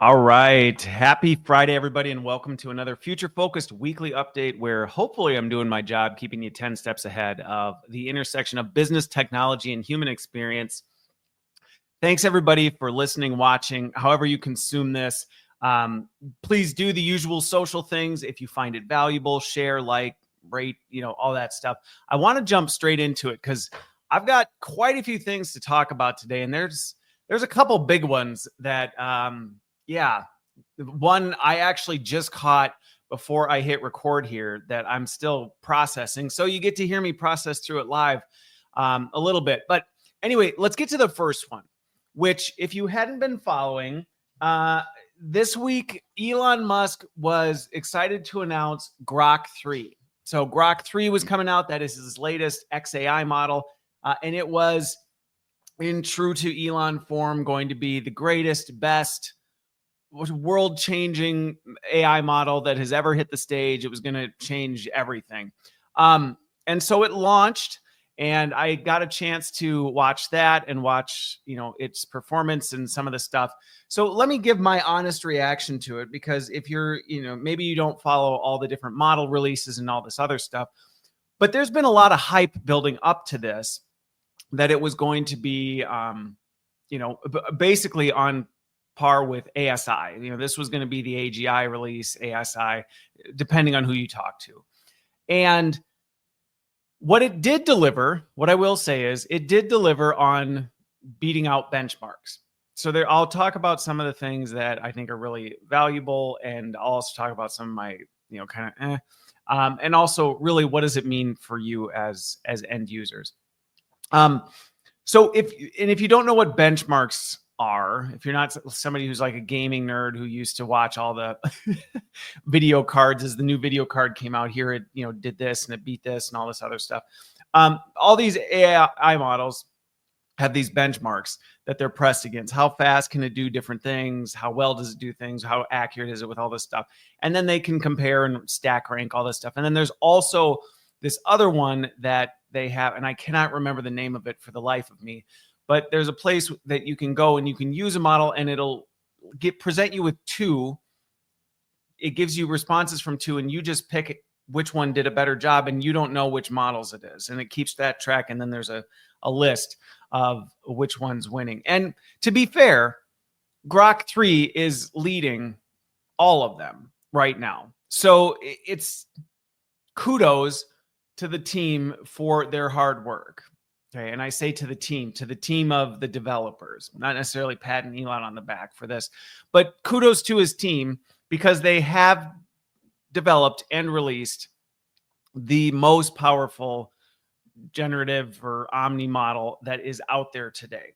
All right. Happy Friday, everybody, and welcome to another future-focused weekly update where hopefully I'm doing my job keeping you 10 steps ahead of the intersection of business, technology, and human experience. Thanks, everybody, for listening, watching, however you consume this. Please do the usual social things. If you find it valuable, share, like, rate, all that stuff. I want to jump straight into it because I've got quite a few things to talk about today, and there's a couple big ones that one I actually just caught before I hit record here that I'm still processing. So you get to hear me process through it live a little bit. But anyway, let's get to the first one, which if you hadn't been following, this week, Elon Musk was excited to announce Grok 3. So Grok 3 was coming out. That is his latest XAI model. And it was, in true to Elon form, going to be the greatest, best, world-changing AI model that has ever hit the stage. It was going to change everything. And so it launched, and I got a chance to watch that and watch, its performance and some of the stuff. So let me give my honest reaction to it, because if you're, maybe you don't follow all the different model releases and all this other stuff, but there's been a lot of hype building up to this, that it was going to be, basically on par with ASI. This was going to be the AGI release, ASI, depending on who you talk to. And what it did deliver, what I will say is it did deliver on beating out benchmarks. So I'll talk about some of the things that I think are really valuable, and I'll also talk about some of my, and also really what does it mean for you as end users. So if you don't know what benchmarks are, if you're not somebody who's like a gaming nerd who used to watch all the video cards as the new video card came out, here it did this and it beat this and all this other stuff. All these AI models have these benchmarks that they're pressed against. How fast can it do different things? How well does it do things? How accurate is it with all this stuff? And then they can compare and stack rank all this stuff. And then there's also this other one that they have, and I cannot remember the name of it for the life of me, but there's a place that you can go and you can use a model, and it'll present you with two. It gives you responses from two, and you just pick which one did a better job, and you don't know which models it is. And it keeps that track, and then there's a list of which one's winning. And to be fair, Grok 3 is leading all of them right now. So it's kudos to the team for their hard work. Okay, and I say to the team of the developers, not necessarily patting Elon on the back for this, but kudos to his team, because they have developed and released the most powerful generative or omni model that is out there today,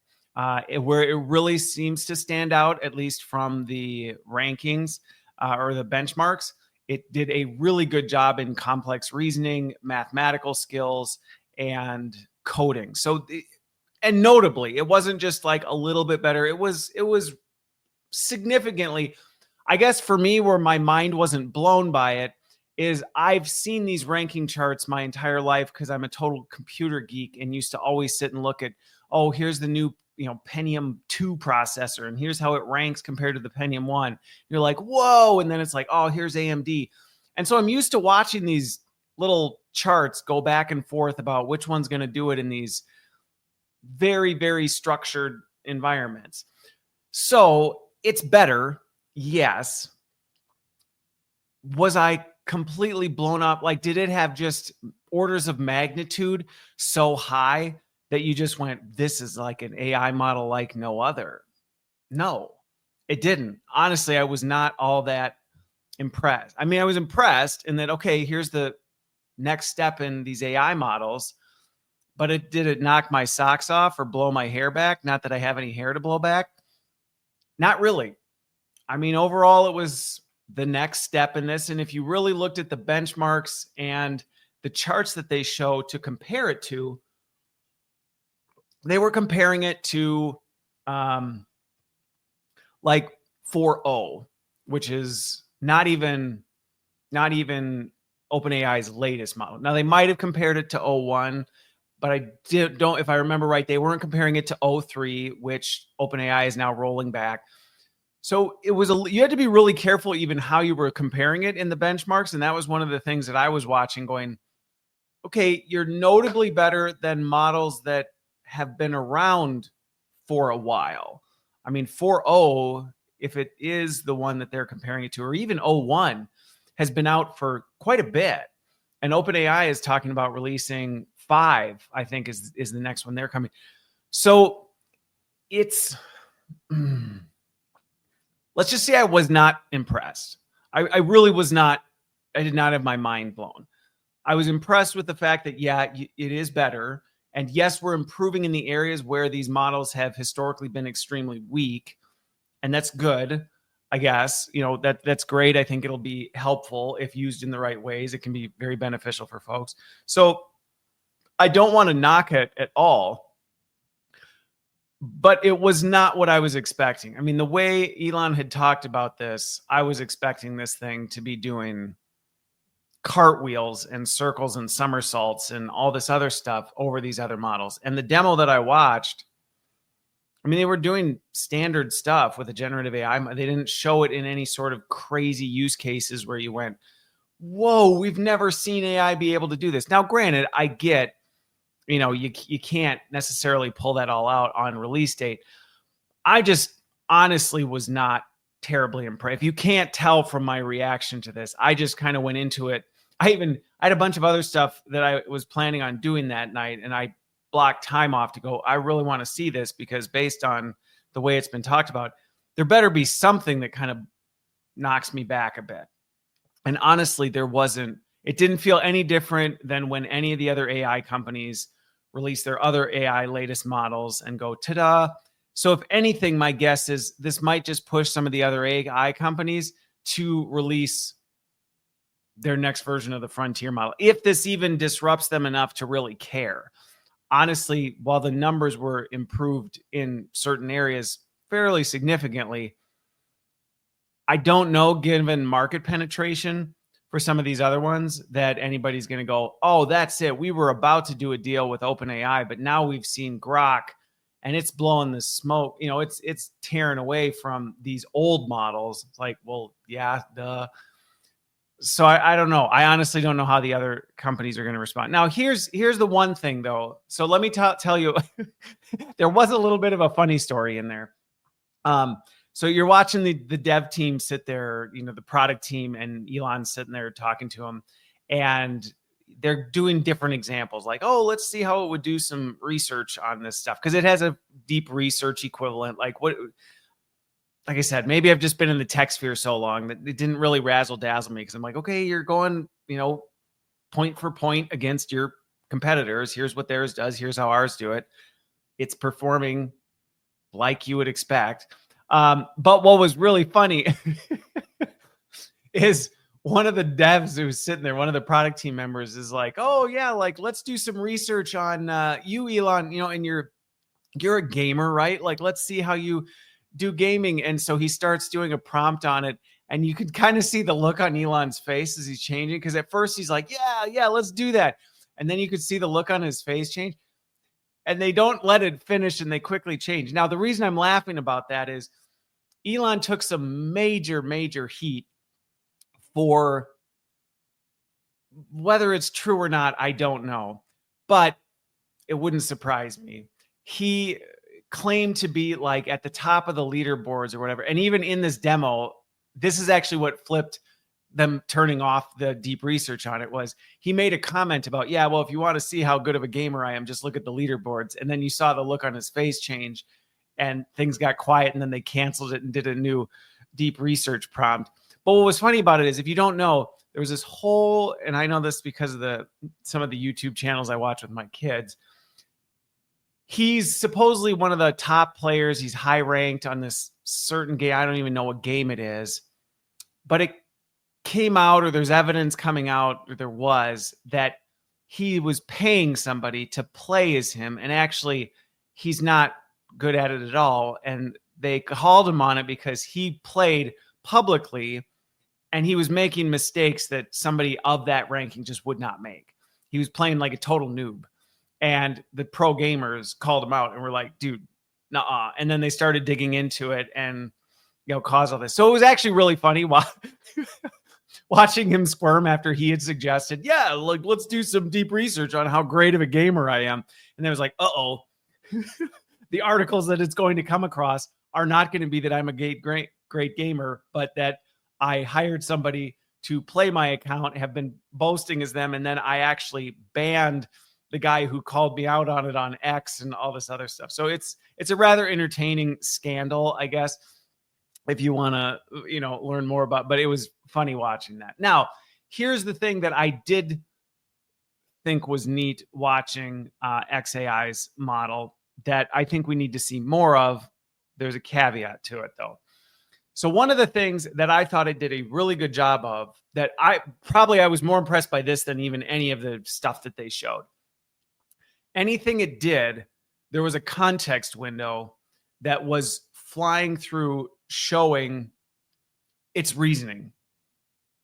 where it really seems to stand out, at least from the rankings or the benchmarks. It did a really good job in complex reasoning, mathematical skills, and coding. So, and notably, it wasn't just like a little bit better. It was significantly, I guess for me, where my mind wasn't blown by it is I've seen these ranking charts my entire life, because I'm a total computer geek and used to always sit and look at, oh, here's the new Pentium 2 processor, and here's how it ranks compared to the Pentium 1. You're like, whoa. And then it's like, oh, here's AMD. And so I'm used to watching these little charts go back and forth about which one's going to do it in these very, very structured environments. So it's better. Yes. Was I completely blown up? Like, did it have just orders of magnitude so high that you just went, this is like an AI model like no other? No, it didn't. Honestly, I was not all that impressed. I mean, I was impressed in that, okay, here's the next step in these AI models, but did it knock my socks off or blow my hair back? Not that I have any hair to blow back. Not really. I mean, overall, it was the next step in this. And if you really looked at the benchmarks and the charts that they show to compare it to, they were comparing it to like 4.0, which is not even OpenAI's latest model. Now, they might have compared it to 0.1, but I if I remember right, they weren't comparing it to 0.3, which OpenAI is now rolling back. So you had to be really careful even how you were comparing it in the benchmarks. And that was one of the things that I was watching going, okay, you're notably better than models that have been around for a while. I mean, 4.0, if it is the one that they're comparing it to, or even 0.1, has been out for quite a bit. And OpenAI is talking about releasing 5, I think is the next one they're coming. So it's, let's just say I was not impressed. I really was not. I did not have my mind blown. I was impressed with the fact that, yeah, it is better. And yes, we're improving in the areas where these models have historically been extremely weak. And that's good, I guess. That's great. I think it'll be helpful if used in the right ways. It can be very beneficial for folks. So I don't want to knock it at all. But it was not what I was expecting. I mean, the way Elon had talked about this, I was expecting this thing to be doing cartwheels and circles and somersaults and all this other stuff over these other models. And the demo that I watched, I mean, they were doing standard stuff with a generative AI. They didn't show it in any sort of crazy use cases where you went, whoa, we've never seen AI be able to do this. Now, granted, I get, you can't necessarily pull that all out on release date. I just honestly was not terribly impressed. If you can't tell from my reaction to this, I just kind of went into it. I had a bunch of other stuff that I was planning on doing that night, and I blocked time off to go, I really want to see this, because based on the way it's been talked about, there better be something that kind of knocks me back a bit. And honestly, it didn't feel any different than when any of the other AI companies release their other AI latest models and go, ta-da. So if anything, my guess is this might just push some of the other AI companies to release their next version of the frontier model, if this even disrupts them enough to really care. Honestly, while the numbers were improved in certain areas fairly significantly, I don't know, given market penetration for some of these other ones, that anybody's going to go, oh, that's it. We were about to do a deal with OpenAI, but now we've seen Grok and it's blowing the smoke. It's tearing away from these old models. It's like, well, yeah, duh. So I don't know. I honestly don't know how the other companies are going to respond. Now, here's the one thing, though. So let me tell you, there was a little bit of a funny story in there. So you're watching the dev team sit there, the product team, and Elon's sitting there talking to him, and they're doing different examples, like, oh, let's see how it would do some research on this stuff, because it has a deep research equivalent. Like I said, maybe I've just been in the tech sphere so long that it didn't really razzle dazzle me, because I'm like, okay, you're going, point for point against your competitors. Here's what theirs does. Here's how ours do it. It's performing like you would expect. But what was really funny is one of the devs who's sitting there, one of the product team members, is like, oh yeah, like, let's do some research on you, Elon, and you're a gamer, right? Like, let's see how you do gaming. And so he starts doing a prompt on it, and you could kind of see the look on Elon's face as he's changing, because at first he's like, yeah, let's do that. And then you could see the look on his face change, and they don't let it finish, and they quickly change. Now, the reason I'm laughing about that is Elon took some major heat for, whether it's true or not, I don't know, but it wouldn't surprise me. He claimed to be like at the top of the leaderboards or whatever. And even in this demo, this is actually what flipped them turning off the deep research on it, was he made a comment about, yeah, well, if you want to see how good of a gamer I am, just look at the leaderboards. And then you saw the look on his face change, and things got quiet, and then they canceled it and did a new deep research prompt. But what was funny about it is, if you don't know, there was this whole, and I know this because of some of the YouTube channels I watch with my kids. He's supposedly one of the top players. He's high ranked on this certain game. I don't even know what game it is, but it came out, or there's evidence coming out, or there was, that he was paying somebody to play as him. And actually, he's not good at it at all. And they called him on it because he played publicly and he was making mistakes that somebody of that ranking just would not make. He was playing like a total noob. And the pro gamers called him out and were like, dude, nuh-uh. And then they started digging into it, and cause all this. So it was actually really funny watching him squirm after he had suggested, yeah, like let's do some deep research on how great of a gamer I am. And then it was like, uh-oh, the articles that it's going to come across are not going to be that I'm a great gamer, but that I hired somebody to play my account, have been boasting as them, and then I actually banned the guy who called me out on it on X and all this other stuff. So it's a rather entertaining scandal, I guess, if you want to, learn more about, but it was funny watching that. Now, here's the thing that I did think was neat watching XAI's model that I think we need to see more of. There's a caveat to it, though. So one of the things that I thought it did a really good job of, that I was more impressed by this than even any of the stuff that they showed. Anything it did, there was a context window that was flying through showing its reasoning.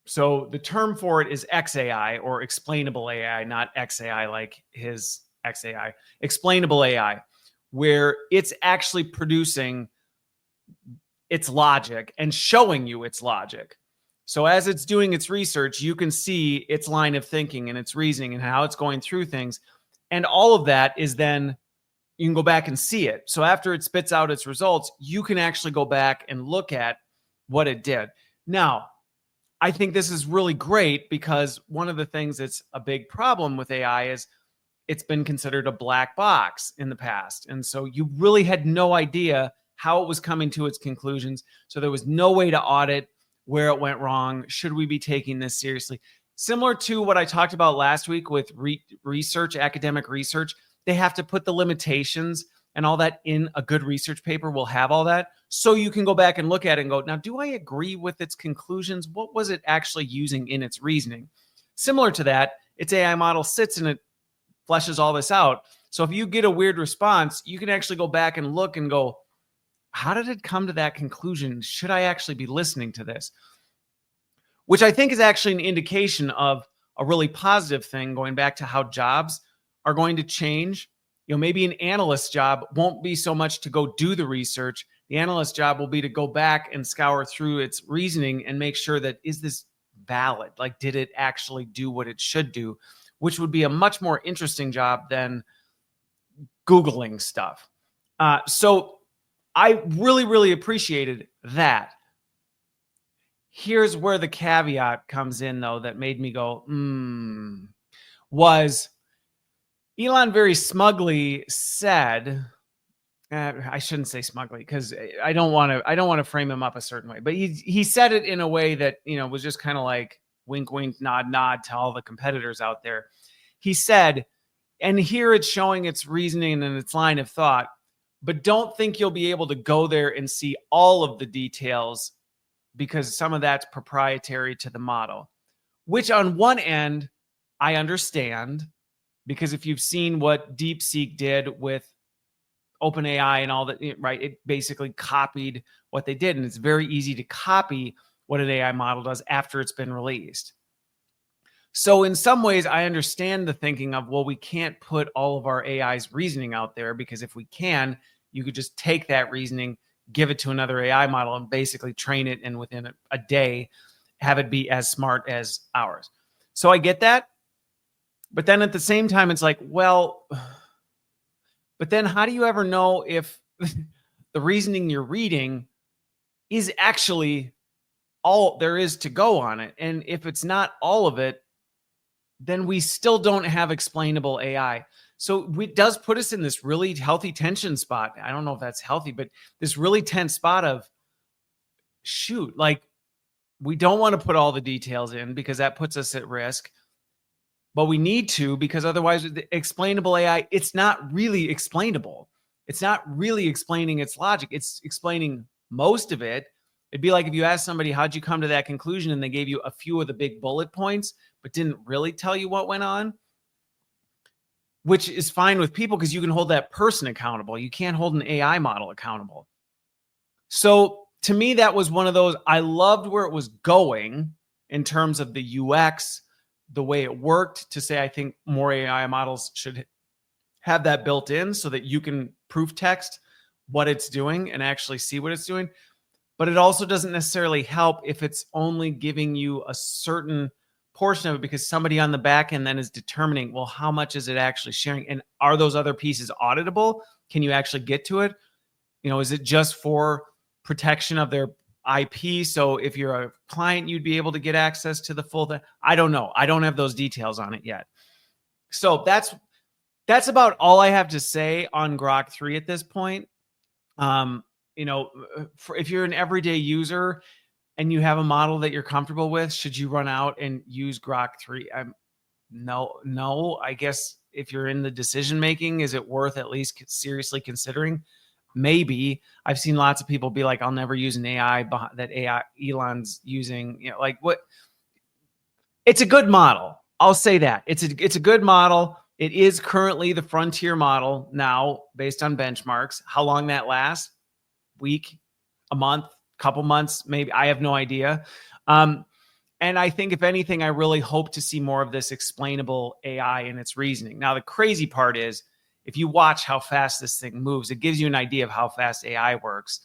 So the term for it is XAI, or explainable AI, not XAI like his XAI, explainable AI, where it's actually producing its logic and showing you its logic. So as it's doing its research, you can see its line of thinking and its reasoning and how it's going through things. And all of that is then, you can go back and see it. So after it spits out its results, you can actually go back and look at what it did. Now, I think this is really great because one of the things that's a big problem with AI is it's been considered a black box in the past. And so you really had no idea how it was coming to its conclusions. So there was no way to audit where it went wrong. Should we be taking this seriously? Similar to what I talked about last week with research, academic research, they have to put the limitations and all that in a good research paper. Will have all that. So you can go back and look at it and go, now, do I agree with its conclusions? What was it actually using in its reasoning? Similar to that, its AI model sits and it fleshes all this out. So if you get a weird response, you can actually go back and look and go, how did it come to that conclusion? Should I actually be listening to this? Which I think is actually an indication of a really positive thing, going back to how jobs are going to change. Maybe an analyst job won't be so much to go do the research. The analyst job will be to go back and scour through its reasoning and make sure that, is this valid? Like, did it actually do what it should do? Which would be a much more interesting job than Googling stuff. So I really, really appreciated that. Here's where the caveat comes in, though, that made me go, was Elon very smugly said, I shouldn't say smugly because I don't want to frame him up a certain way, but he said it in a way that, was just kind of like wink, wink, nod, nod to all the competitors out there. He said, and here it's showing its reasoning and its line of thought, but don't think you'll be able to go there and see all of the details because some of that's proprietary to the model, which on one end, I understand, because if you've seen what DeepSeek did with OpenAI and all that, right, it basically copied what they did. And it's very easy to copy what an AI model does after it's been released. So in some ways, I understand the thinking of, well, we can't put all of our AI's reasoning out there, because if we can, you could just take that reasoning, give it to another AI model, and basically train it, and within a day, have it be as smart as ours. So I get that. But then at the same time, it's like, well, but then how do you ever know if the reasoning you're reading is actually all there is to go on it? And if it's not all of it, then we still don't have explainable AI. So it does put us in this really healthy tension spot. I don't know if that's healthy, but this really tense spot of, shoot, like, we don't want to put all the details in because that puts us at risk. But we need to, because otherwise the explainable AI, it's not really explainable. It's not really explaining its logic. It's explaining most of it. It'd be like if you asked somebody, how'd you come to that conclusion? And they gave you a few of the big bullet points, but didn't really tell you what went on, which is fine with people because you can hold that person accountable. You can't hold an AI model accountable. So to me, that was one of those, I loved where it was going in terms of the UX, the way it worked, to say, I think more AI models should have that built in so that you can proof text what it's doing and actually see what it's doing. but it also doesn't necessarily help if it's only giving you a certain portion of it, because somebody on the back end then is determining, well, how much is it actually sharing? And are those other pieces auditable? Can you actually get to it? Is it just for protection of their IP? So if you're a client, you'd be able to get access to the full thing. I don't know. I don't have those details on it yet. So that's about all I have to say on Grok 3 at this point. If you're an everyday user and you have a model that you're comfortable with, should you run out and use Grok 3? No. I guess if you're in the decision making, is it worth at least seriously considering? Maybe. I've seen lots of people be like, I'll never use an AI that AI Elon's using. Like what? It's a good model. I'll say that. It's a good model. It is currently the frontier model now based on benchmarks. How long that lasts? Week, a month, couple months, maybe. I have no idea. And I think if anything, I really hope to see more of this explainable AI and its reasoning. Now, the crazy part is if you watch how fast this thing moves, it gives you an idea of how fast AI works.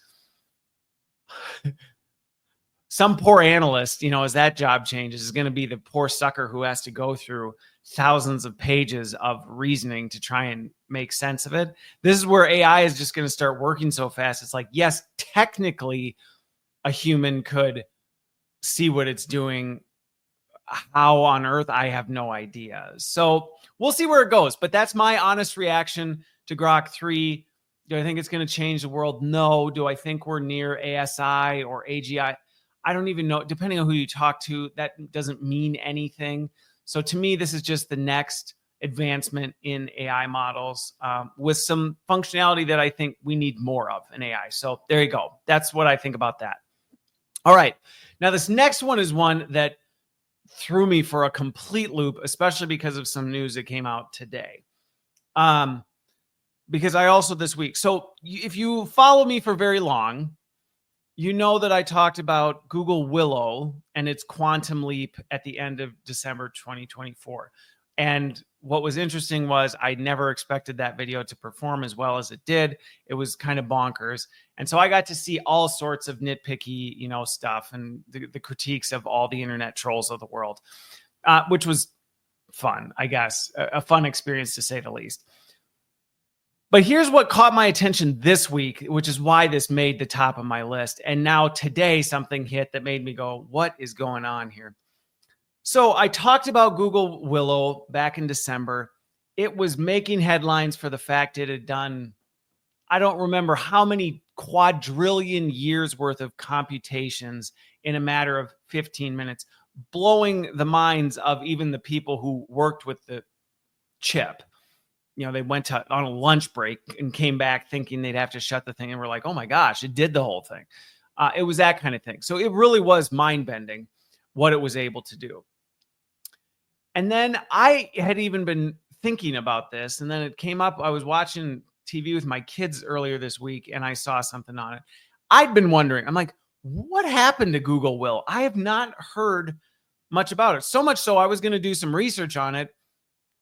Some poor analyst, as that job changes, is going to be the poor sucker who has to go through thousands of pages of reasoning to try and make sense of it. This is where AI is just going to start working so fast. It's like, yes, technically a human could see what it's doing. How on earth? I have no idea. So we'll see where it goes. But that's my honest reaction to Grok 3. Do I think it's going to change the world? No. Do I think we're near ASI or AGI? I don't even know. Depending on who you talk to, that doesn't mean anything. So to me, this is just the next advancement in AI models with some functionality that I think we need more of in AI. So there you go. That's what I think about that. All right. Now, this next one is one that threw me for a complete loop, especially because of some news that came out today. Because I also this week. So if you follow me for very long, you know that I talked about Google Willow and its quantum leap at the end of December 2024. And what was interesting was I never expected that video to perform as well as it did. It was kind of bonkers. And so I got to see all sorts of nitpicky, stuff and the critiques of all the internet trolls of the world, which was fun, I guess, a fun experience to say the least. But here's what caught my attention this week, which is why this made the top of my list. And now today something hit that made me go, what is going on here? So I talked about Google Willow back in December. It was making headlines for the fact it had done, I don't remember how many quadrillion years worth of computations in a matter of 15 minutes, blowing the minds of even the people who worked with the chip. They went on a lunch break and came back thinking they'd have to shut the thing. And we're like, oh my gosh, it did the whole thing. It was that kind of thing. So it really was mind-bending what it was able to do. And then I had even been thinking about this. And then it came up. I was watching TV with my kids earlier this week and I saw something on it. I'd been wondering, I'm like, what happened to Google Willow? I have not heard much about it. So much so I was going to do some research on it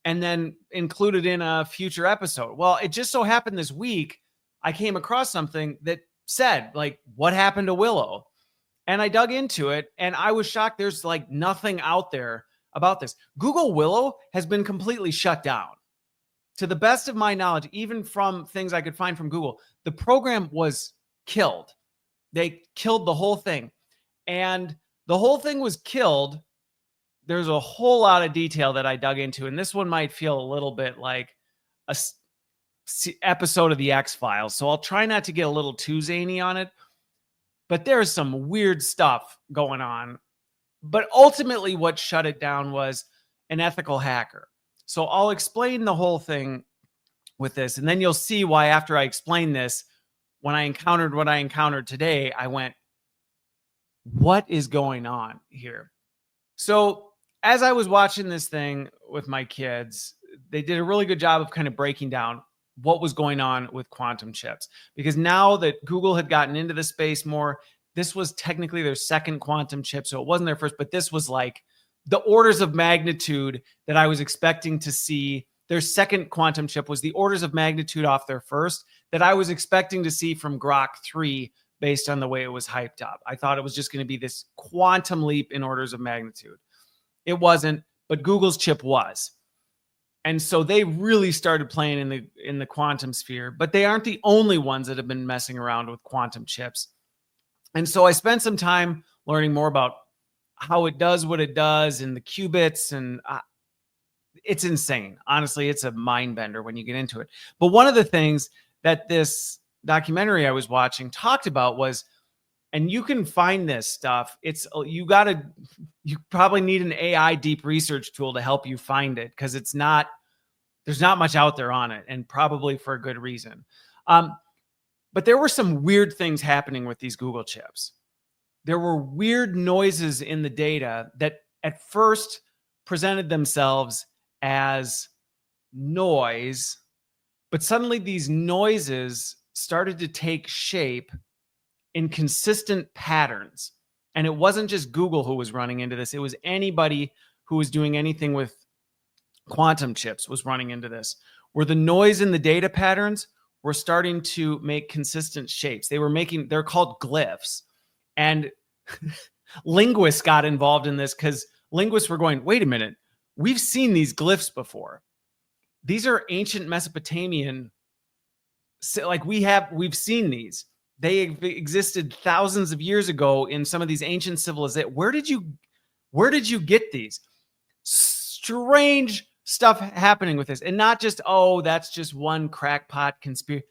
and then include it in a future episode. Well, it just so happened this week, I came across something that said, like, what happened to Willow? And I dug into it and I was shocked. There's like nothing out there about this. Google Willow has been completely shut down. To the best of my knowledge, even from things I could find from Google, the program was killed. They killed the whole thing. And the whole thing was killed. There's a whole lot of detail that I dug into, and this one might feel a little bit like a episode of the X-Files. So I'll try not to get a little too zany on it, but there's some weird stuff going on. But ultimately what shut it down was an ethical hacker. So I'll explain the whole thing with this, and then you'll see why after I explain this, when I encountered what I encountered today, I went, what is going on here? So as I was watching this thing with my kids, they did a really good job of kind of breaking down what was going on with quantum chips. Because now that Google had gotten into the space more, this was technically their second quantum chip. So it wasn't their first, but this was like the orders of magnitude that I was expecting to see. Their second quantum chip was the orders of magnitude off their first that I was expecting to see from Grok 3 based on the way it was hyped up. I thought it was just going to be this quantum leap in orders of magnitude. It wasn't, but Google's chip was. And so they really started playing in the quantum sphere, but they aren't the only ones that have been messing around with quantum chips. And so I spent some time learning more about how it does what it does and the qubits, and it's insane. Honestly, it's a mind bender when you get into it. But one of the things that this documentary I was watching talked about was, and you can find this stuff, you probably need an AI deep research tool to help you find it, because there's not much out there on it, and probably for a good reason. But there were some weird things happening with these Google chips. There were weird noises in the data that at first presented themselves as noise, but suddenly these noises started to take shape in consistent patterns. And it wasn't just Google who was running into this. It was anybody who was doing anything with quantum chips was running into this, where the noise in the data patterns were starting to make consistent shapes. They're called glyphs. And linguists got involved in this because linguists were going, wait a minute, we've seen these glyphs before. These are ancient Mesopotamian, like we've seen these. They existed thousands of years ago in some of these ancient civilizations. Where did you get these? Strange stuff happening with this. And not just, that's just one crackpot conspiracy.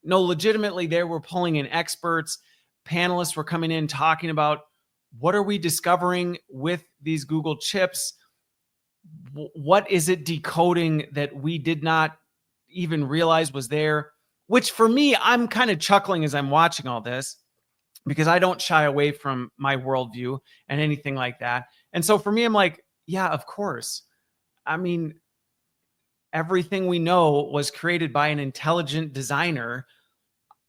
No, legitimately, they were pulling in experts. Panelists were coming in talking about, what are we discovering with these Google chips? What is it decoding that we did not even realize was there? Which for me, I'm kind of chuckling as I'm watching all this, because I don't shy away from my worldview and anything like that. And so for me, I'm like, yeah, of course. I mean, everything we know was created by an intelligent designer.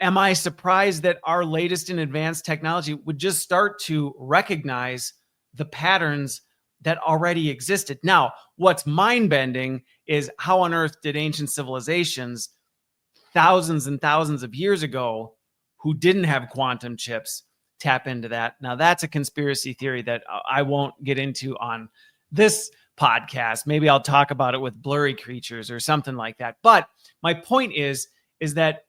Am I surprised that our latest and advanced technology would just start to recognize the patterns that already existed? Now, what's mind-bending is, how on earth did ancient civilizations thousands and thousands of years ago who didn't have quantum chips tap into that? Now, that's a conspiracy theory that I won't get into on this podcast. Maybe I'll talk about it with blurry creatures or something like that. But my point is that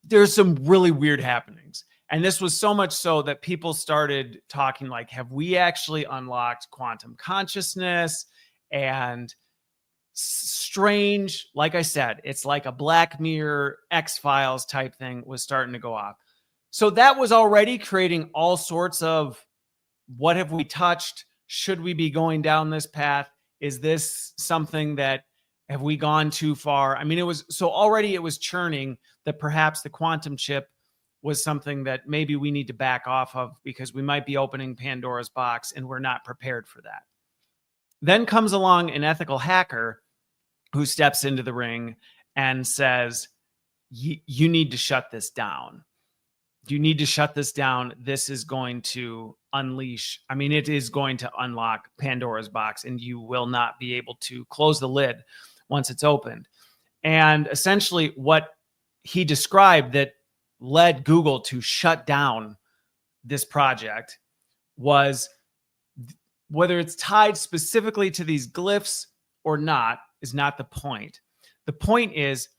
there's some really weird happenings. And this was so much so that people started talking like, have we actually unlocked quantum consciousness? And strange, like I said, it's like a Black Mirror, X-Files type thing was starting to go off. So that was already creating all sorts of, what have we touched? Should we be going down this path? Is this something that, have we gone too far? I mean, it was churning that perhaps the quantum chip was something that maybe we need to back off of, because we might be opening Pandora's box and we're not prepared for that. Then comes along an ethical hacker who steps into the ring and says, you need to shut this down. You need to shut this down. This is going to it is going to unlock Pandora's box, and you will not be able to close the lid once it's opened. And essentially what he described that led Google to shut down this project was, whether it's tied specifically to these glyphs or not is not the point. The point is,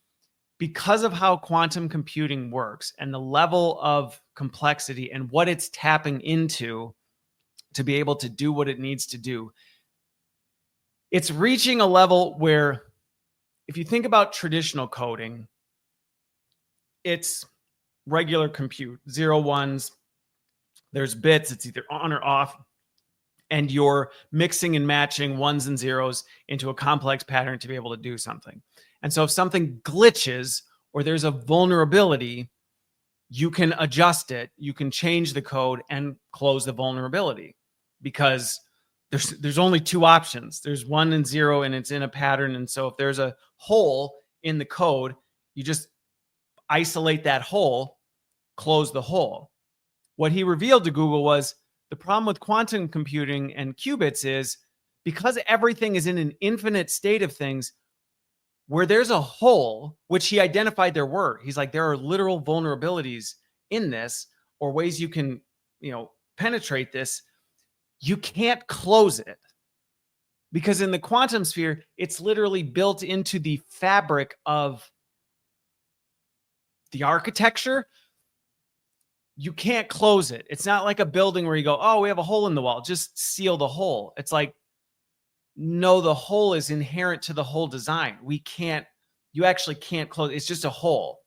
because of how quantum computing works and the level of complexity and what it's tapping into to be able to do what it needs to do, it's reaching a level where, if you think about traditional coding, it's regular compute, 0, 1s, there's bits, it's either on or off, and you're mixing and matching 1s and 0s into a complex pattern to be able to do something. And so if something glitches or there's a vulnerability, you can adjust it, you can change the code and close the vulnerability, because there's only two options. There's 1 and 0, and it's in a pattern. And so if there's a hole in the code, you just isolate that hole, close the hole. What he revealed to Google was, the problem with quantum computing and qubits is, because everything is in an infinite state of things, where there's a hole, which he identified there were. He's like, there are literal vulnerabilities in this, or ways you can, penetrate this. You can't close it, because in the quantum sphere, it's literally built into the fabric of the architecture. You can't close it. It's not like a building where you go, oh, we have a hole in the wall, just seal the hole. It's like, no, the hole is inherent to the whole design. You actually can't close. It's just a hole.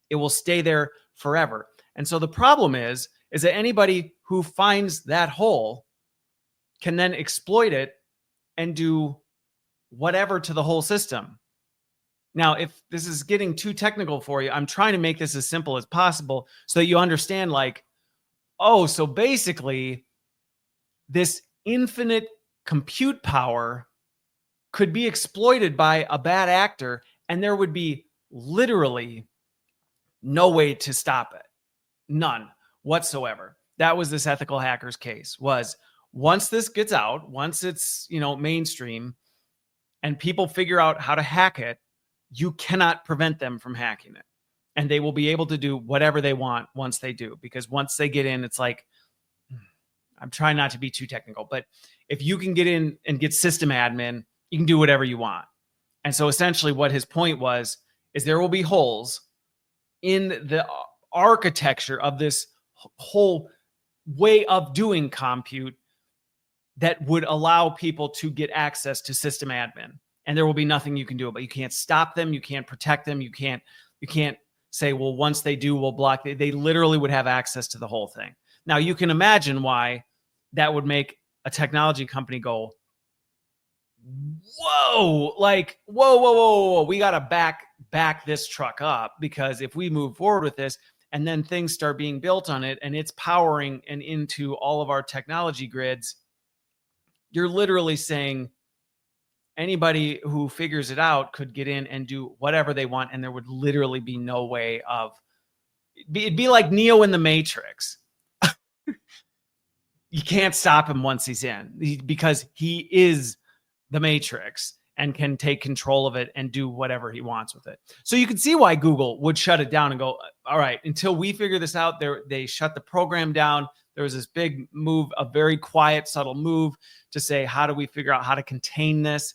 It will stay there forever. And so the problem is that anybody who finds that hole can then exploit it and do whatever to the whole system. Now, if this is getting too technical for you, I'm trying to make this as simple as possible so that you understand, like, oh, so basically this infinite compute power could be exploited by a bad actor, and there would be literally no way to stop it. None whatsoever. That was this ethical hackers case. Was once this gets out, once it's, mainstream and people figure out how to hack it, you cannot prevent them from hacking it. And they will be able to do whatever they want once they do, because once they get in, it's like, I'm trying not to be too technical, but if you can get in and get system admin, you can do whatever you want. And so essentially what his point was, is there will be holes in the architecture of this whole way of doing compute that would allow people to get access to system admin. And there will be nothing you can do about it. You can't stop them. You can't protect them. You can't say, well, once they do, we'll block. They literally would have access to the whole thing. Now, you can imagine why that would make a technology company go, whoa, like, whoa. We got to back this truck up, because if we move forward with this and then things start being built on it and it's powering and into all of our technology grids, you're literally saying anybody who figures it out could get in and do whatever they want. And there would literally be no way of, it'd be like Neo in the Matrix. You can't stop him once he's in, because he is the Matrix and can take control of it and do whatever he wants with it. So you can see why Google would shut it down and go, all right, until we figure this out. They shut the program down. There was this big move, a very quiet, subtle move to say, how do we figure out how to contain this?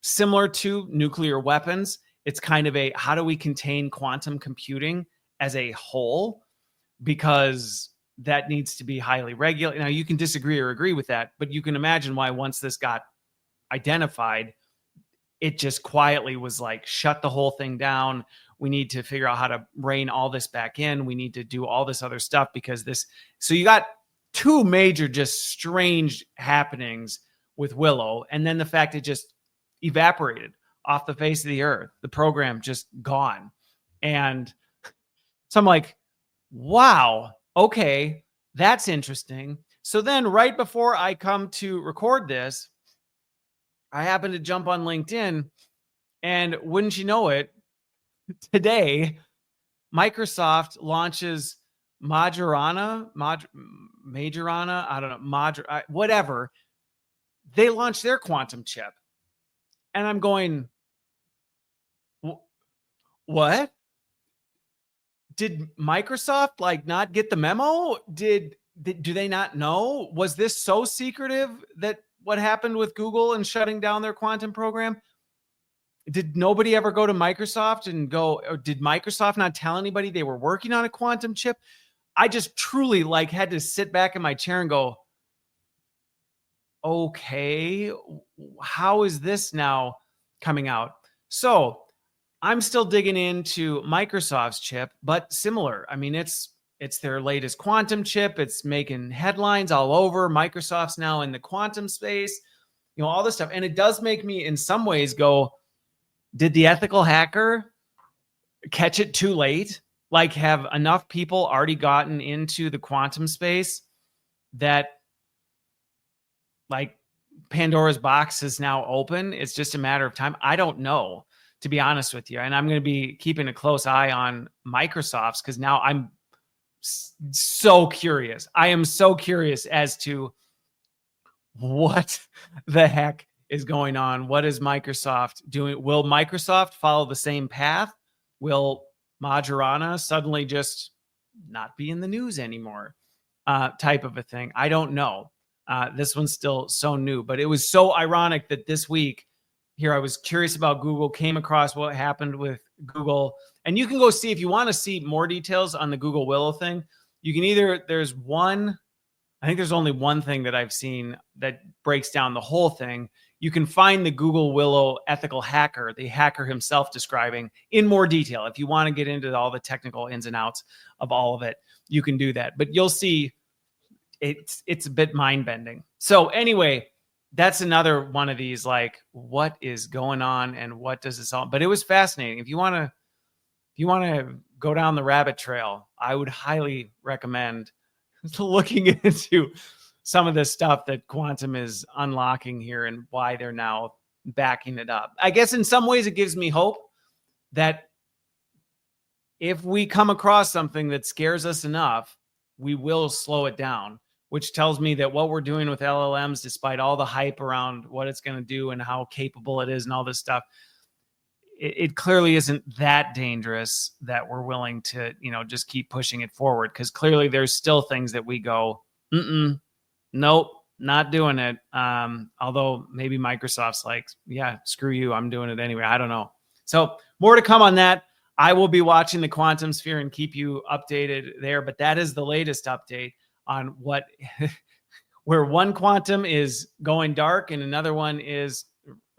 Similar to nuclear weapons, it's kind of a, how do we contain quantum computing as a whole? Because that needs to be highly regulated. Now, you can disagree or agree with that, but you can imagine why once this got identified, it just quietly was like, shut the whole thing down. We need to figure out how to rein all this back in. We need to do all this other stuff, because this. So you got two major, just strange happenings with Willow. And then the fact it just evaporated off the face of the earth, the program just gone. And so I'm like, wow, okay, that's interesting. So then right before I come to record this, I happen to jump on LinkedIn, and wouldn't you know it, today, Microsoft launches Majorana, I don't know, whatever. They launched their quantum chip. And I'm going, what? Did Microsoft like not get the memo? Do they not know? Was this so secretive that what happened with Google and shutting down their quantum program? Did nobody ever go to Microsoft and go, or did Microsoft not tell anybody they were working on a quantum chip? I just truly like had to sit back in my chair and go, okay, how is this now coming out? So I'm still digging into Microsoft's chip, but similar. I mean, it's their latest quantum chip. It's making headlines all over. Microsoft's now in the quantum space, all this stuff. And it does make me in some ways go, did the ethical hacker catch it too late? Like, have enough people already gotten into the quantum space that like Pandora's box is now open? It's just a matter of time. I don't know, to be honest with you. And I'm going to be keeping a close eye on Microsoft's, because now I'm so curious. I am so curious as to what the heck is going on? What is Microsoft doing? Will Microsoft follow the same path? Will Majorana suddenly just not be in the news anymore? Type of a thing. I don't know. This one's still so new, but it was so ironic that this week here I was curious about Google, came across what happened with Google, and you can go see if you want to see more details on the Google Willow thing. You can either, I think there's only one thing that I've seen that breaks down the whole thing. You can find the Google Willow ethical hacker, the hacker himself describing in more detail. If you want to get into all the technical ins and outs of all of it, you can do that. But you'll see it's a bit mind-bending. So anyway, that's another one of these, like, what is going on and what does this all, but it was fascinating. If you want to go down the rabbit trail, I would highly recommend looking into some of this stuff that quantum is unlocking here and why they're now backing it up. I guess in some ways it gives me hope that if we come across something that scares us enough, we will slow it down, which tells me that what we're doing with LLMs, despite all the hype around what it's going to do and how capable it is and all this stuff, it clearly isn't that dangerous that we're willing to, just keep pushing it forward. Because clearly there's still things that we go, nope, not doing it. Although maybe Microsoft's like, yeah, screw you, I'm doing it anyway. I don't know. So more to come on that. I will be watching the quantum sphere and keep you updated there. But that is the latest update on where one quantum is going dark and another one is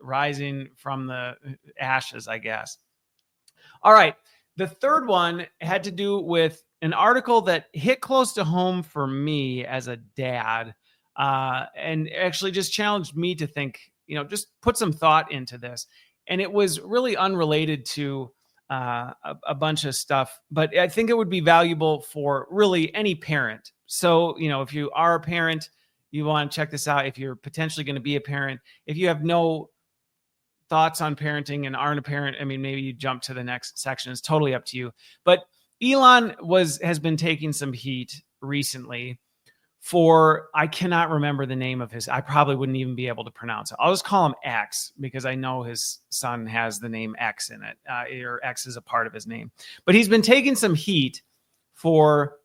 rising from the ashes, I guess. All right. The third one had to do with an article that hit close to home for me as a dad, and actually just challenged me to think, just put some thought into this. And it was really unrelated to a bunch of stuff, but I think it would be valuable for really any parent. So, if you are a parent, you want to check this out. If you're potentially going to be a parent, if you have no thoughts on parenting and aren't a parent, maybe you jump to the next section. It's totally up to you. But Elon has been taking some heat recently for, I cannot remember the name of his, I probably wouldn't even be able to pronounce it. I'll just call him X because I know his son has the name X in it, or X is a part of his name. But he's been taking some heat for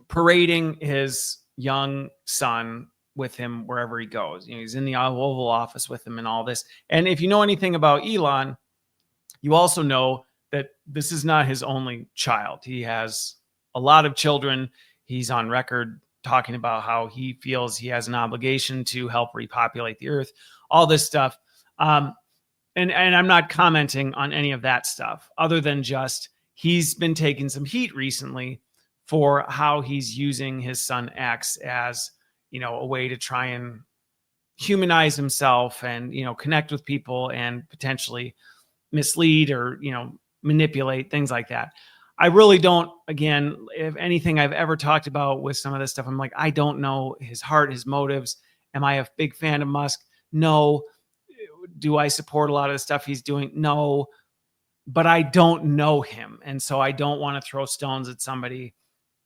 parading his young son with him wherever he goes. He's in the Oval Office with him and all this. And if you know anything about Elon, you also know that this is not his only child. He has a lot of children. He's on record talking about how he feels he has an obligation to help repopulate the earth, all this stuff. And I'm not commenting on any of that stuff other than just he's been taking some heat recently for how he's using his son X as, a way to try and humanize himself and, connect with people and potentially mislead or, manipulate, things like that. I really don't, again, if anything I've ever talked about with some of this stuff, I'm like, I don't know his heart, his motives. Am I a big fan of Musk? No. Do I support a lot of the stuff he's doing? No. But I don't know him. And so I don't want to throw stones at somebody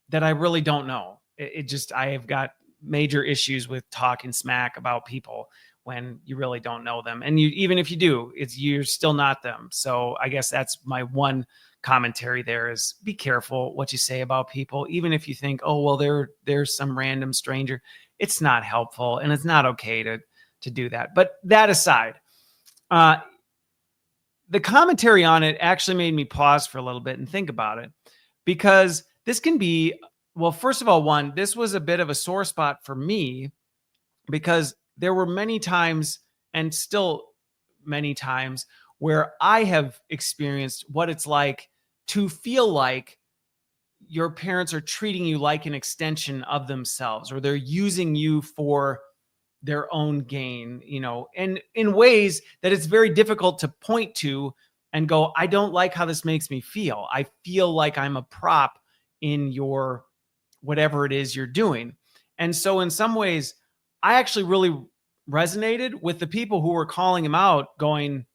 that I really don't know. I have got major issues with talking smack about people when you really don't know them. And even if you do, you're still not them. So I guess that's my one commentary there is be careful what you say about people. Even if you think, oh, well, they're some random stranger, it's not helpful and it's not okay to do that. But that aside, the commentary on it actually made me pause for a little bit and think about it, because this can be, well, first of all, this was a bit of a sore spot for me because there were many times and still many times where I have experienced what it's like to feel like your parents are treating you like an extension of themselves, or they're using you for their own gain, and in ways that it's very difficult to point to and go, I don't like how this makes me feel. I feel like I'm a prop in your whatever it is you're doing. And so in some ways, I actually really resonated with the people who were calling him out, going,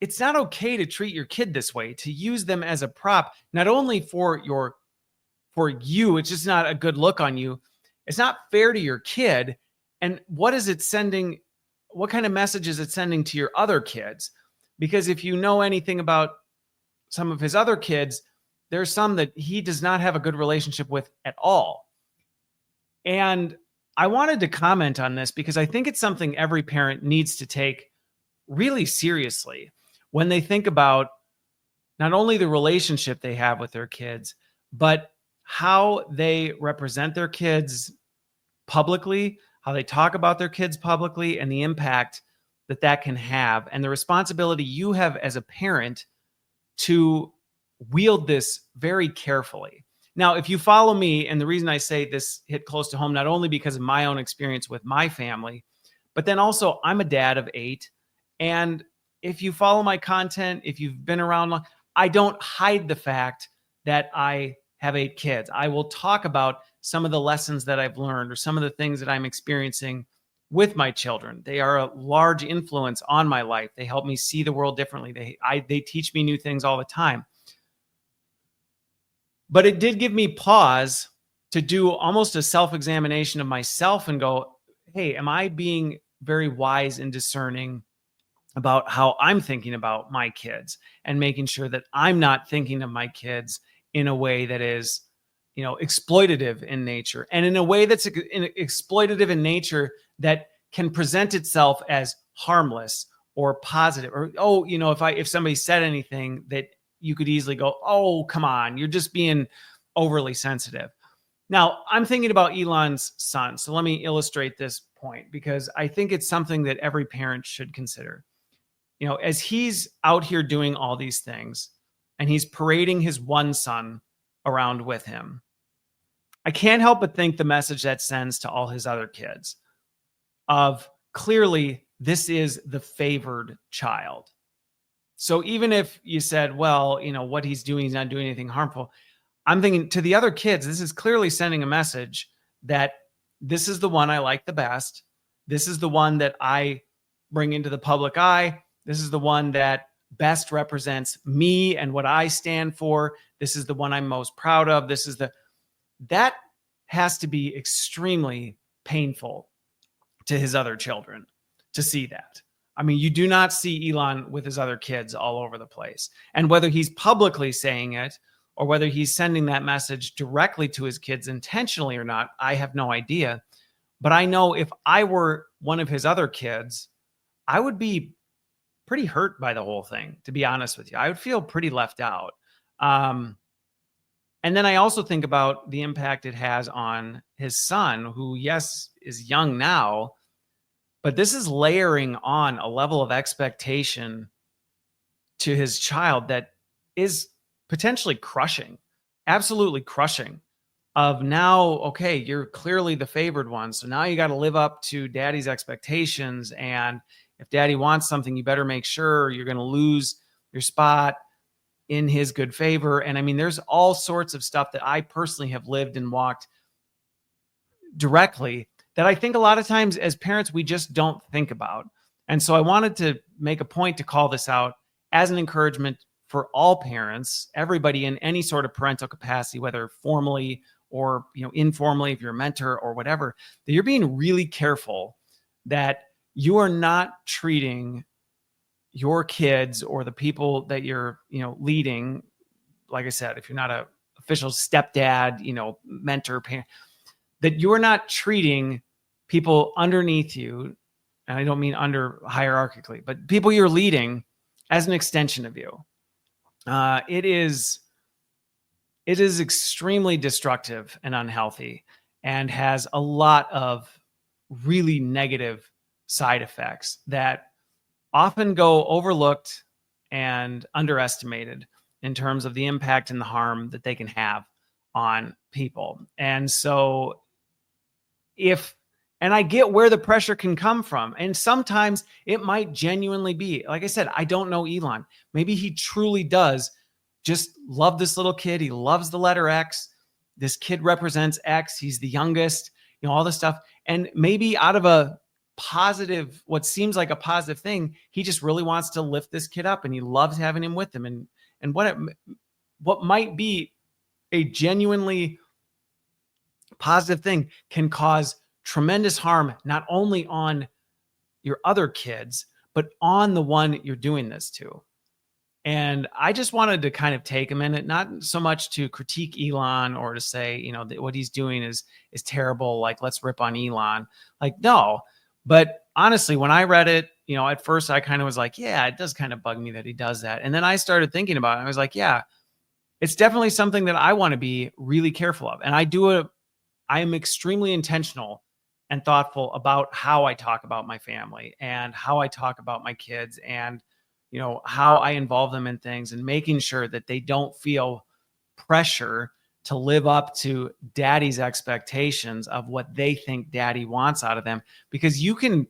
it's not okay to treat your kid this way, to use them as a prop, not only for you, it's just not a good look on you. It's not fair to your kid. And what is it sending what kind of message is it sending to your other kids? Because if you know anything about some of his other kids, there's some that he does not have a good relationship with at all. And I wanted to comment on this because I think it's something every parent needs to take really seriously when they think about not only the relationship they have with their kids, but how they represent their kids publicly, how they talk about their kids publicly, and the impact that that can have, and the responsibility you have as a parent to wield this very carefully. Now, if you follow me, and the reason I say this hit close to home, not only because of my own experience with my family, but then also I'm a dad of 8. And if you follow my content, if you've been around long, I don't hide the fact that I have 8 kids. I will talk about some of the lessons that I've learned or some of the things that I'm experiencing with my children. They are a large influence on my life. They help me see the world differently. They teach me new things all the time. But it did give me pause to do almost a self-examination of myself and go, hey, am I being very wise and discerning about how I'm thinking about my kids, and making sure that I'm not thinking of my kids in a way that is, exploitative in nature, and in a way that's exploitative in nature that can present itself as harmless or positive, or, if somebody said anything that you could easily go, oh, come on, you're just being overly sensitive. Now, I'm thinking about Elon's son. So let me illustrate this point, because I think it's something that every parent should consider. As he's out here doing all these things and he's parading his one son around with him, I can't help but think the message that sends to all his other kids of, clearly, this is the favored child. So even if you said, well, what he's doing, he's not doing anything harmful, I'm thinking to the other kids, this is clearly sending a message that this is the one I like the best. This is the one that I bring into the public eye. This is the one that best represents me and what I stand for. This is the one I'm most proud of. That has to be extremely painful to his other children to see that. I mean, you do not see Elon with his other kids all over the place. And whether he's publicly saying it or whether he's sending that message directly to his kids intentionally or not, I have no idea. But I know if I were one of his other kids, I would be pretty hurt by the whole thing, to be honest with you. I would feel pretty left out. And then I also think about the impact it has on his son, who, yes, is young now, but this is layering on a level of expectation to his child that is potentially crushing, absolutely crushing. Of now, okay, you're clearly the favored one. So now you got to live up to daddy's expectations. And if daddy wants something, you better make sure you're going to lose your spot in his good favor. And I mean, there's all sorts of stuff that I personally have lived and walked directly that I think a lot of times as parents, we just don't think about. And so I wanted to make a point to call this out as an encouragement for all parents, everybody in any sort of parental capacity, whether formally or informally, if you're a mentor or whatever, that you're being really careful that you are not treating your kids or the people that you're leading. Like I said, if you're not a official stepdad, mentor, parent, that you're not treating people underneath you, and I don't mean under hierarchically, but people you're leading as an extension of you. It is extremely destructive and unhealthy, and has a lot of really negative side effects that often go overlooked and underestimated in terms of the impact and the harm that they can have on people. And so and I get where the pressure can come from. And sometimes it might genuinely be, like I said, I don't know Elon. Maybe he truly does just love this little kid. He loves the letter X. This kid represents X. He's the youngest, all this stuff. And maybe out of a positive, what seems like a positive thing, he just really wants to lift this kid up and he loves having him with him. And what might be a genuinely positive thing can cause tremendous harm, not only on your other kids, but on the one you're doing this to. And I just wanted to kind of take a minute, not so much to critique Elon or to say, that what he's doing is terrible. Like, let's rip on Elon. Like, no. But honestly, when I read it, at first I kind of was like, yeah, it does kind of bug me that he does that. And then I started thinking about it. I was like, yeah, it's definitely something that I want to be really careful of. And I am extremely intentional and thoughtful about how I talk about my family and how I talk about my kids and how I involve them in things and making sure that they don't feel pressure to live up to daddy's expectations of what they think daddy wants out of them, because you can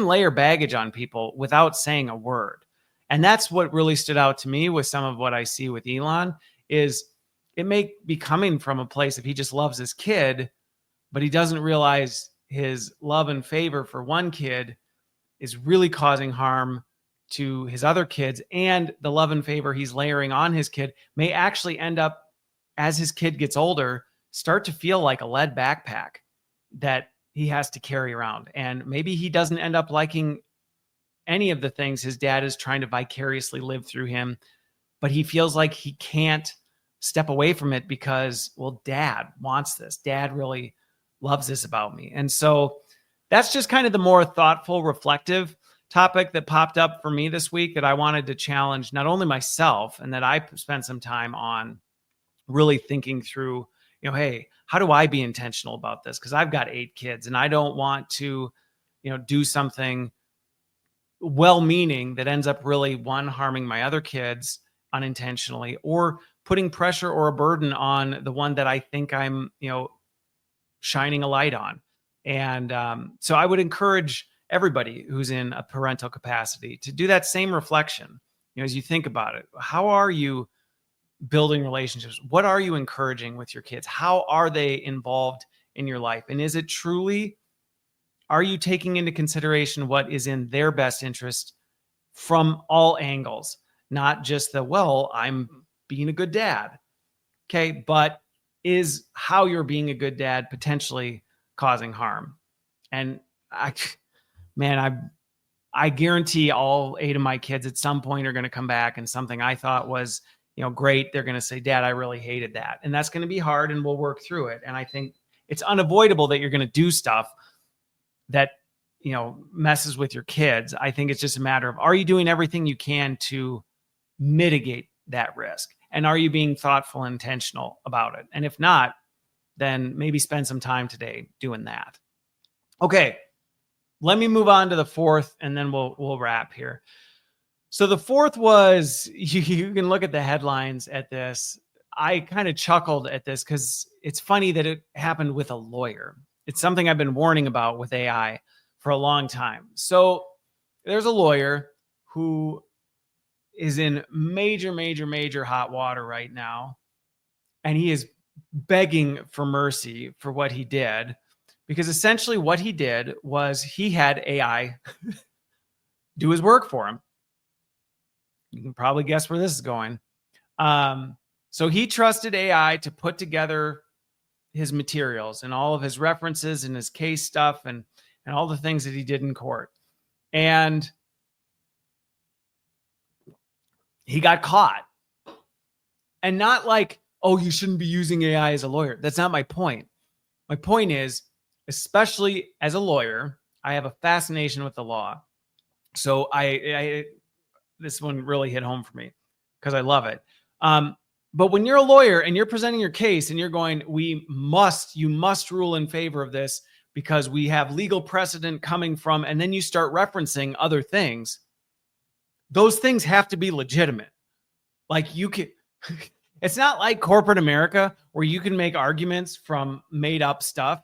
layer baggage on people without saying a word. And that's what really stood out to me with some of what I see with Elon is it may be coming from a place if he just loves his kid, but he doesn't realize his love and favor for one kid is really causing harm to his other kids, and the love and favor he's layering on his kid may actually end up, as his kid gets older, start to feel like a lead backpack that he has to carry around. And maybe he doesn't end up liking any of the things his dad is trying to vicariously live through him, but he feels like he can't step away from it because, well, dad wants this. Dad really loves this about me. And so that's just kind of the more thoughtful, reflective topic that popped up for me this week that I wanted to challenge not only myself, and that I spent some time on really thinking through, hey, how do I be intentional about this? Because I've got 8 kids and I don't want to, do something well-meaning that ends up really, one, harming my other kids unintentionally, or putting pressure or a burden on the one that I think I'm, shining a light on. And so I would encourage everybody who's in a parental capacity to do that same reflection. As you think about it, how are you building relationships? What are you encouraging with your kids? How are they involved in your life? And is it truly, are you taking into consideration what is in their best interest from all angles? Not just I'm being a good dad. Okay. But is how you're being a good dad potentially causing harm? And I guarantee all 8 of my kids at some point are going to come back and something I thought was, great, they're going to say, Dad, I really hated that. And that's going to be hard, and we'll work through it. And I think it's unavoidable that you're going to do stuff that, messes with your kids. I think it's just a matter of, are you doing everything you can to mitigate that risk? And are you being thoughtful and intentional about it? And if not, then maybe spend some time today doing that. Okay. Let me move on to the fourth, and then we'll wrap here. So the fourth was, you can look at the headlines at this. I kind of chuckled at this because it's funny that it happened with a lawyer. It's something I've been warning about with AI for a long time. So there's a lawyer who is in major hot water right now, and he is begging for mercy for what he did. Because essentially what he did was he had AI do his work for him. You can probably guess where this is going. So he trusted AI to put together his materials and all of his references and his case stuff and all the things that he did in court. And he got caught. And not like, oh, you shouldn't be using AI as a lawyer. That's not my point. My point is, especially as a lawyer, I have a fascination with the law. So this one really hit home for me because I love it. But when you're a lawyer and you're presenting your case and you're going, you must rule in favor of this because we have legal precedent coming from, and then you start referencing other things, those things have to be legitimate. Like it's not like corporate America where you can make arguments from made up stuff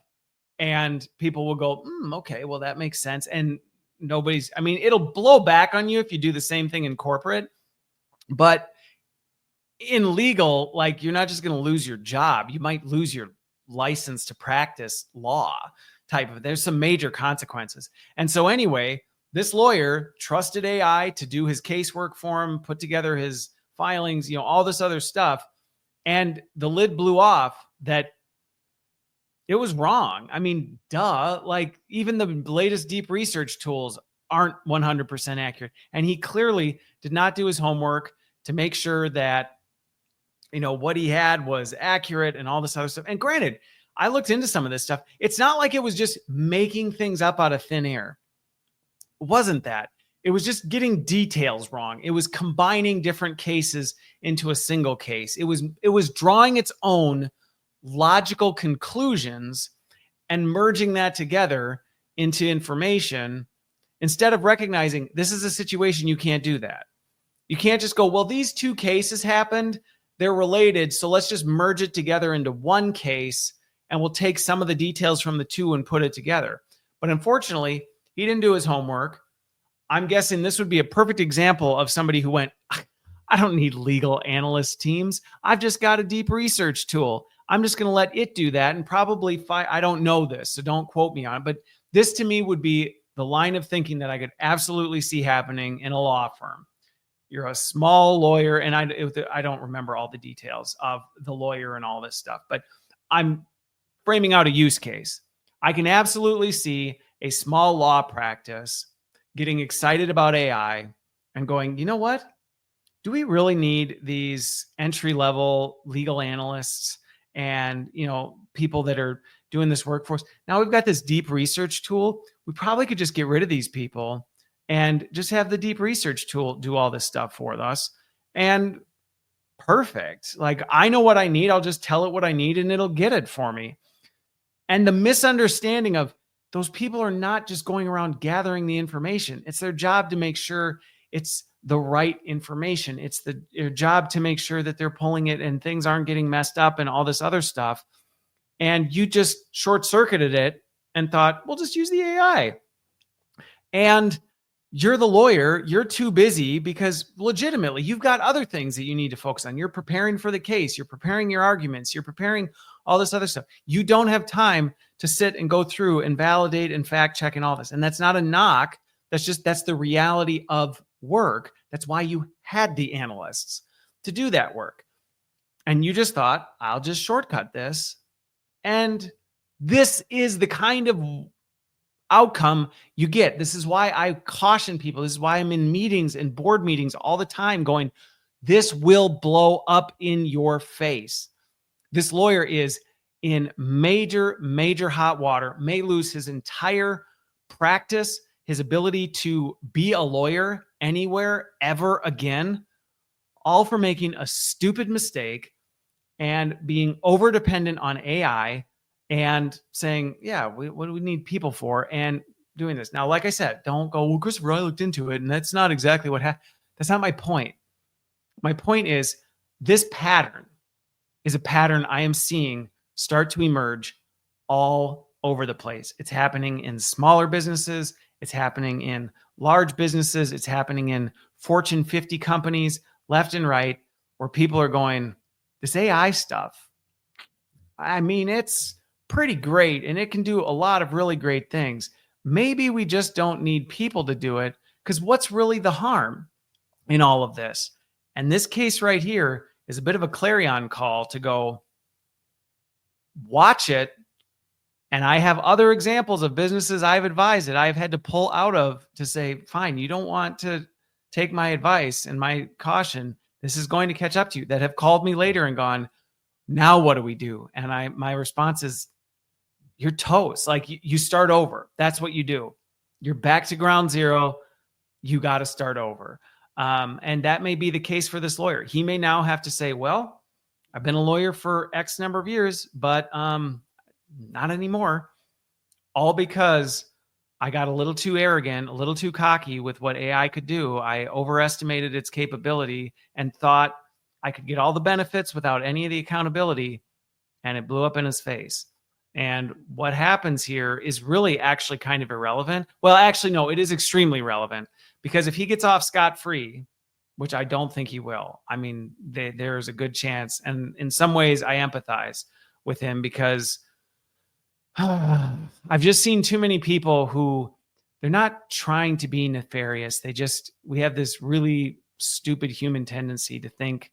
and people will go, okay, well, that makes sense. And it'll blow back on you if you do the same thing in corporate. But in legal, like, you're not just going to lose your job. You might lose your license to practice law there's some major consequences. And so anyway, this lawyer trusted AI to do his casework for him, put together his filings, all this other stuff. And the lid blew off that It was wrong. I mean, duh. Like, even the latest deep research tools aren't 100% accurate. And he clearly did not do his homework to make sure that, what he had was accurate and all this other stuff. And granted, I looked into some of this stuff. It's not like it was just making things up out of thin air. It wasn't that. It was just getting details wrong. It was combining different cases into a single case. It was drawing its own logical conclusions and merging that together into information instead of recognizing this is a situation you can't do that. You can't just go, well, these two cases happened, they're related, so let's just merge it together into one case and we'll take some of the details from the two and put it together. But unfortunately, he didn't do his homework. I'm guessing this would be a perfect example of somebody who went, I don't need legal analyst teams. I've just got a deep research tool. I'm just going to let it do that and probably I don't know this, so don't quote me on it. But this to me would be the line of thinking that I could absolutely see happening in a law firm. You're a small lawyer, and I don't remember all the details of the lawyer and all this stuff, but I'm framing out a use case. I can absolutely see a small law practice getting excited about AI and going, you know what? Do we really need these entry-level legal analysts and, people that are doing this workforce? Now we've got this deep research tool. We probably could just get rid of these people and just have the deep research tool do all this stuff for us. And perfect. Like, I know what I need. I'll just tell it what I need and it'll get it for me. And the misunderstanding of those people are not just going around gathering the information. It's their job to make sure it's the right information. It's their job to make sure that they're pulling it and things aren't getting messed up and all this other stuff. And you just short-circuited it and thought, we'll just use the AI. And you're the lawyer. You're too busy because legitimately you've got other things that you need to focus on. You're preparing for the case. You're preparing your arguments. You're preparing all this other stuff. You don't have time to sit and go through and validate and fact check and all this. And that's not a knock. That's the reality of work. That's why you had the analysts to do that work. And you just thought, I'll just shortcut this. And this is the kind of outcome you get. This is why I caution people. This is why I'm in meetings and board meetings all the time going, this will blow up in your face. This lawyer is in major, major hot water, may lose his entire practice, his ability to be a lawyer anywhere ever again, all for making a stupid mistake and being over dependent on AI and saying, yeah, what do we need people for? And doing this. Now, like I said, don't go, well, Christopher, I looked into it and that's not exactly what happened. That's not my point. My point is this pattern is a pattern I am seeing start to emerge all over the place. It's happening in smaller businesses. It's happening in large businesses. It's happening in Fortune 50 companies left and right, where people are going, this AI stuff, I mean, it's pretty great and it can do a lot of really great things. Maybe we just don't need people to do it, because what's really the harm in all of this? And this case right here is a bit of a clarion call to go watch it. And I have other examples of businesses I've advised that I've had to pull out of to say, fine, you don't want to take my advice and my caution. This is going to catch up to you, that have called me later and gone, now what do we do? And my response is, you're toast. Like, you start over. That's what you do. You're back to ground zero. You got to start over. And that may be the case for this lawyer. He may now have to say, well, I've been a lawyer for X number of years, but not anymore. All because I got a little too arrogant, a little too cocky with what AI could do. I overestimated its capability and thought I could get all the benefits without any of the accountability, and it blew up in his face. And what happens here is really actually kind of irrelevant. Well, actually, no, it is extremely relevant, because if he gets off scot-free, which I don't think he will, I mean, there's a good chance. And in some ways, I empathize with him, because I've just seen too many people who, they're not trying to be nefarious. We have this really stupid human tendency to think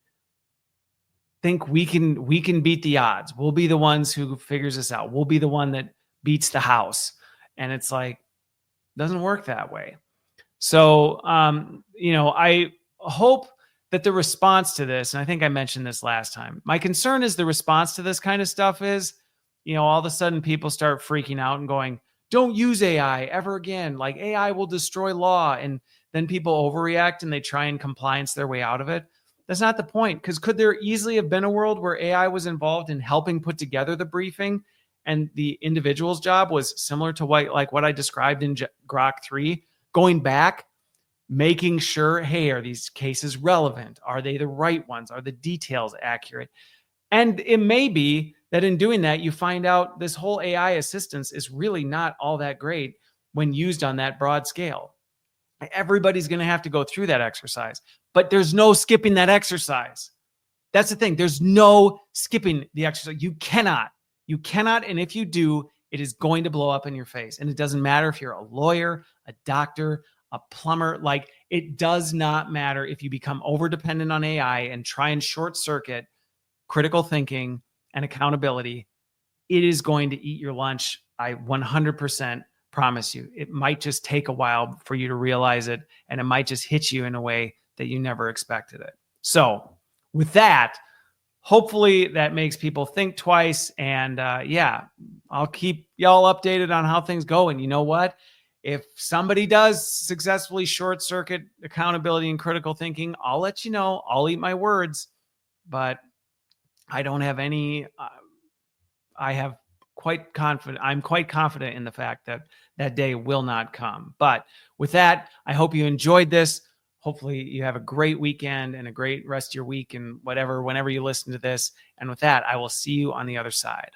think we can beat the odds. We'll be the ones who figures this out. We'll be the one that beats the house. And it's like, doesn't work that way. So, I hope that the response to this, and I think I mentioned this last time, my concern is the response to this kind of stuff is, all of a sudden people start freaking out and going, don't use AI ever again. Like AI will destroy law. And then people overreact and they try and compliance their way out of it. That's not the point. Because could there easily have been a world where AI was involved in helping put together the briefing and the individual's job was similar to what I described in Grok 3, going back, making sure, hey, are these cases relevant? Are they the right ones? Are the details accurate? And it may be that in doing that, you find out this whole AI assistance is really not all that great when used on that broad scale. Everybody's going to have to go through that exercise, but there's no skipping that exercise. That's the thing. There's no skipping the exercise. You cannot. And if you do, it is going to blow up in your face. And it doesn't matter if you're a lawyer, a doctor, a plumber, like it does not matter if you become over dependent on AI and try and short circuit critical thinking and accountability. It is going to eat your lunch. I 100% promise you. It might just take a while for you to realize it, and it might just hit you in a way that you never expected it. So with that, hopefully that makes people think twice. And I'll keep y'all updated on how things go. And you know what? If somebody does successfully short circuit accountability and critical thinking, I'll let you know. I'll eat my words, but I don't have any. I'm quite confident in the fact that that day will not come. But with that, I hope you enjoyed this. Hopefully you have a great weekend and a great rest of your week and whenever you listen to this. And with that, I will see you on the other side.